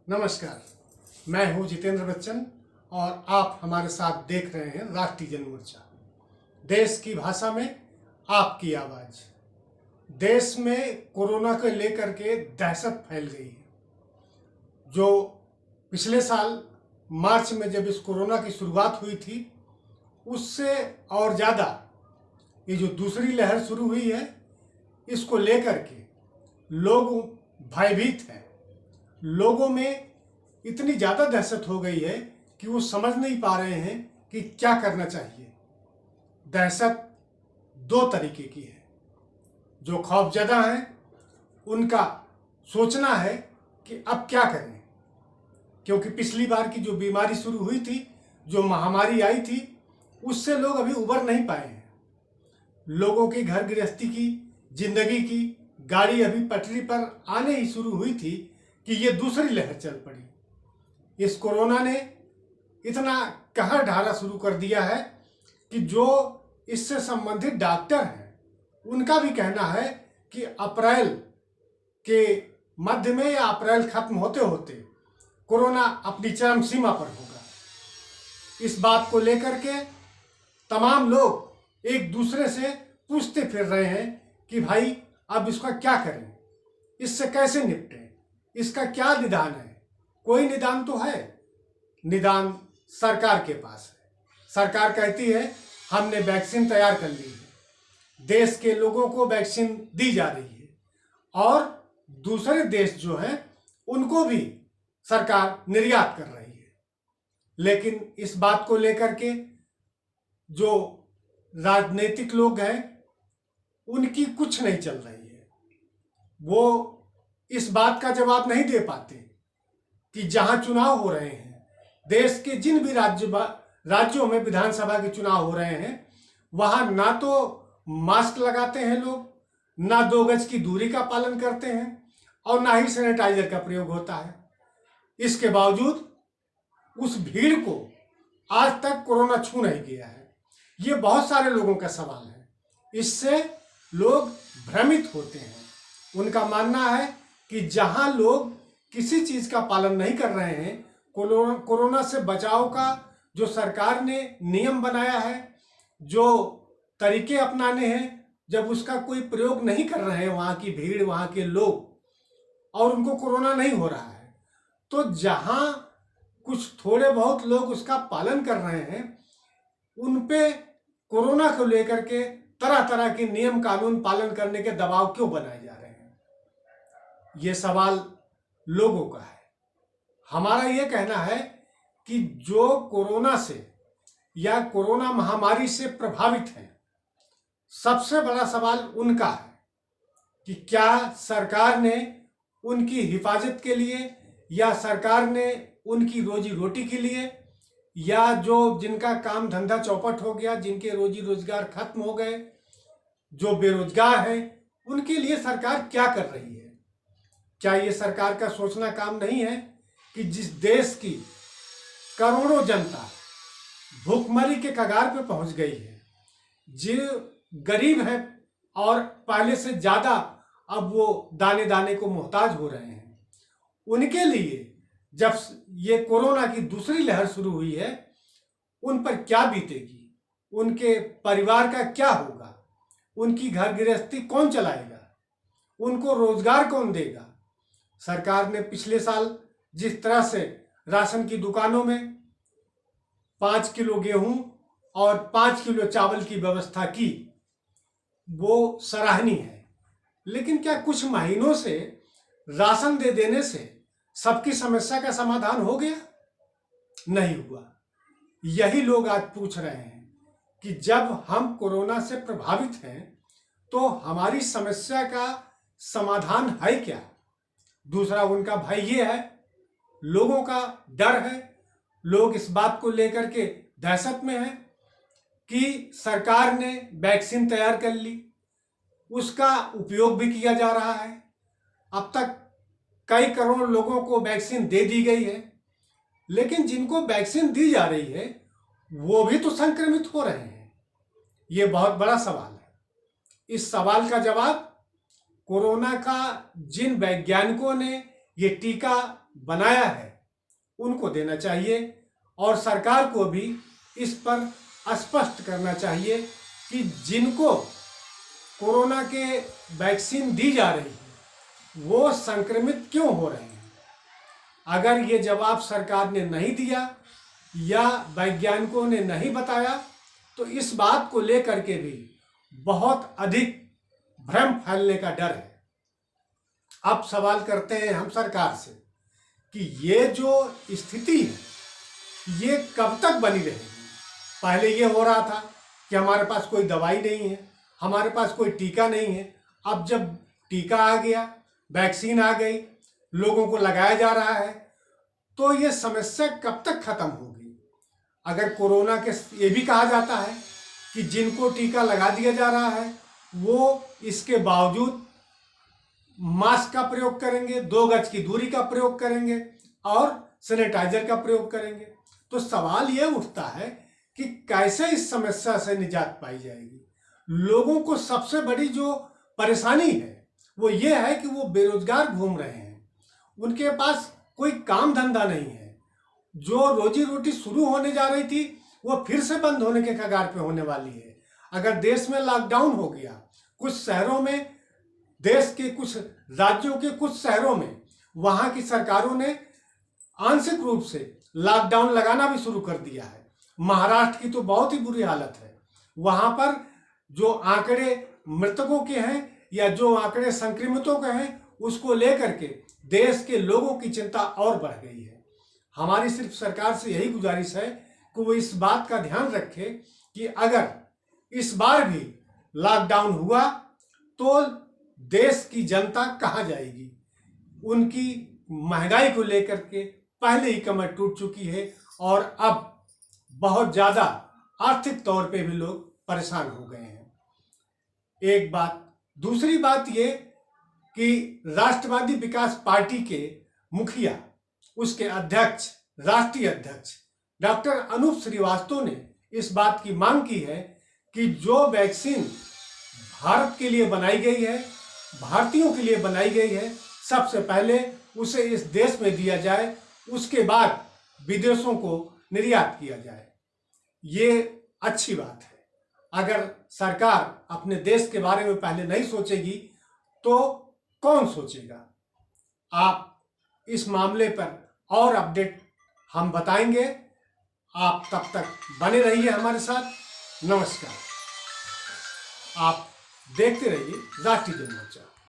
नमस्कार, मैं हूं जितेंद्र बच्चन और आप हमारे साथ देख रहे हैं राष्ट्रीय जनमोर्चा। देश की भाषा में आपकी आवाज़। देश में कोरोना को लेकर के दहशत फैल गई है। जो पिछले साल मार्च में जब इस कोरोना की शुरुआत हुई थी, उससे और ज़्यादा ये जो दूसरी लहर शुरू हुई है, इसको लेकर के लोग भयभीत हैं। लोगों में इतनी ज़्यादा दहशत हो गई है कि वो समझ नहीं पा रहे हैं कि क्या करना चाहिए। दहशत दो तरीके की है। जो खौफजदा हैं उनका सोचना है कि अब क्या करें, क्योंकि पिछली बार की जो बीमारी शुरू हुई थी, जो महामारी आई थी, उससे लोग अभी उबर नहीं पाए हैं। लोगों की घर गृहस्थी की, जिंदगी की गाड़ी अभी पटरी पर आने ही शुरू हुई थी कि ये दूसरी लहर चल पड़ी। इस कोरोना ने इतना कहर ढाना शुरू कर दिया है कि जो इससे संबंधित डॉक्टर हैं उनका भी कहना है कि अप्रैल के मध्य में या अप्रैल खत्म होते होते कोरोना अपनी चरम सीमा पर होगा। इस बात को लेकर के तमाम लोग एक दूसरे से पूछते फिर रहे हैं कि भाई अब इसका क्या करें, इससे कैसे निपटें, इसका क्या निदान है। कोई निदान तो है, निदान सरकार के पास है। सरकार कहती है हमने वैक्सीन तैयार कर ली है, देश के लोगों को वैक्सीन दी जा रही है और दूसरे देश जो हैं उनको भी सरकार निर्यात कर रही है। लेकिन इस बात को लेकर के जो राजनीतिक लोग हैं उनकी कुछ नहीं चल रही है। वो इस बात का जवाब नहीं दे पाते कि जहां चुनाव हो रहे हैं, देश के जिन भी राज्यों में विधानसभा के चुनाव हो रहे हैं, वहां ना तो मास्क लगाते हैं लोग, ना 2 गज की दूरी का पालन करते हैं और ना ही सैनिटाइजर का प्रयोग होता है। इसके बावजूद उस भीड़ को आज तक कोरोना छू नहीं गया है। ये बहुत सारे लोगों का सवाल है। इससे लोग भ्रमित होते हैं। उनका मानना है कि जहां लोग किसी चीज का पालन नहीं कर रहे हैं, कोरोना से बचाव का जो सरकार ने नियम बनाया है, जो तरीके अपनाने हैं, जब उसका कोई प्रयोग नहीं कर रहे हैं वहां की भीड़, वहां के लोग, और उनको कोरोना नहीं हो रहा है, तो जहां कुछ थोड़े बहुत लोग उसका पालन कर रहे हैं, उन पे कोरोना को लेकर के तरह तरह के नियम कानून पालन करने के दबाव क्यों बनाए जा रहे हैं। ये सवाल लोगों का है। हमारा ये कहना है कि जो कोरोना से या कोरोना महामारी से प्रभावित हैं, सबसे बड़ा सवाल उनका है कि क्या सरकार ने उनकी हिफाजत के लिए या सरकार ने उनकी रोजी रोटी के लिए या जो जिनका काम धंधा चौपट हो गया, जिनके रोजी रोजगार खत्म हो गए, जो बेरोजगार हैं, उनके लिए सरकार क्या कर रही है। क्या ये सरकार का सोचना काम नहीं है कि जिस देश की करोड़ों जनता भूखमरी के कगार पे पहुंच गई है, जो गरीब है और पहले से ज्यादा अब वो दाने दाने को मोहताज हो रहे हैं, उनके लिए जब ये कोरोना की दूसरी लहर शुरू हुई है, उन पर क्या बीतेगी, उनके परिवार का क्या होगा, उनकी घर गृहस्थी कौन चलाएगा, उनको रोजगार कौन देगा। सरकार ने पिछले साल जिस तरह से राशन की दुकानों में 5 किलो गेहूं और 5 किलो चावल की व्यवस्था की, वो सराहनीय है। लेकिन क्या कुछ महीनों से राशन दे देने से सबकी समस्या का समाधान हो गया? नहीं हुआ। यही लोग आज पूछ रहे हैं कि जब हम कोरोना से प्रभावित हैं तो हमारी समस्या का समाधान है क्या। दूसरा उनका भय ये है, लोगों का डर है, लोग इस बात को लेकर के दहशत में हैं कि सरकार ने वैक्सीन तैयार कर ली, उसका उपयोग भी किया जा रहा है। अब तक कई करोड़ लोगों को वैक्सीन दे दी गई है, लेकिन जिनको वैक्सीन दी जा रही है वो भी तो संक्रमित हो रहे हैं। ये बहुत बड़ा सवाल है। इस सवाल का जवाब कोरोना का जिन वैज्ञानिकों ने ये टीका बनाया है उनको देना चाहिए और सरकार को भी इस पर स्पष्ट करना चाहिए कि जिनको कोरोना के वैक्सीन दी जा रही है वो संक्रमित क्यों हो रहे हैं। अगर ये जवाब सरकार ने नहीं दिया या वैज्ञानिकों ने नहीं बताया तो इस बात को लेकर के भी बहुत अधिक भ्रम फैलने का डर है। अब सवाल करते हैं हम सरकार से कि ये जो स्थिति है ये कब तक बनी रहेगी। पहले ये हो रहा था कि हमारे पास कोई दवाई नहीं है, हमारे पास कोई टीका नहीं है। अब जब टीका आ गया, वैक्सीन आ गई, लोगों को लगाया जा रहा है, तो ये समस्या कब तक खत्म होगी। अगर कोरोना के ये भी कहा जाता है कि जिनको टीका लगा दिया जा रहा है वो इसके बावजूद मास्क का प्रयोग करेंगे, 2 गज की दूरी का प्रयोग करेंगे और सैनिटाइजर का प्रयोग करेंगे। तो सवाल ये उठता है कि कैसे इस समस्या से निजात पाई जाएगी। लोगों को सबसे बड़ी जो परेशानी है वो ये है कि वो बेरोजगार घूम रहे हैं, उनके पास कोई काम धंधा नहीं है। जो रोजी रोटी शुरू होने जा रही थी वो फिर से बंद होने के कगार पे होने वाली है। अगर देश में लॉकडाउन हो गया, कुछ शहरों में, देश के कुछ राज्यों के कुछ शहरों में वहाँ की सरकारों ने आंशिक रूप से लॉकडाउन लगाना भी शुरू कर दिया है। महाराष्ट्र की तो बहुत ही बुरी हालत है। वहाँ पर जो आंकड़े मृतकों के हैं या जो आंकड़े संक्रमितों के हैं उसको लेकर के देश के लोगों की चिंता और बढ़ गई है। हमारी सिर्फ सरकार से यही गुजारिश है कि वो इस बात का ध्यान रखे कि अगर इस बार भी लॉकडाउन हुआ तो देश की जनता कहाँ जाएगी। उनकी महंगाई को लेकर के पहले ही कमर टूट चुकी है और अब बहुत ज़्यादा आर्थिक तौर पे भी लोग परेशान हो गए हैं। एक बात। दूसरी बात ये कि राष्ट्रवादी विकास पार्टी के मुखिया, उसके अध्यक्ष, राष्ट्रीय अध्यक्ष डॉक्टर अनूप श्रीवास्तव ने इस बात की मांग की है कि जो वैक्सीन भारत के लिए बनाई गई है, भारतीयों के लिए बनाई गई है, सबसे पहले उसे इस देश में दिया जाए, उसके बाद विदेशों को निर्यात किया जाए। ये अच्छी बात है। अगर सरकार अपने देश के बारे में पहले नहीं सोचेगी तो कौन सोचेगा। आप इस मामले पर और अपडेट हम बताएंगे। आप तब तक बने रहिए हमारे साथ। नमस्कार। आप देखते रहिए राष्ट्रीय जनमोर्चा।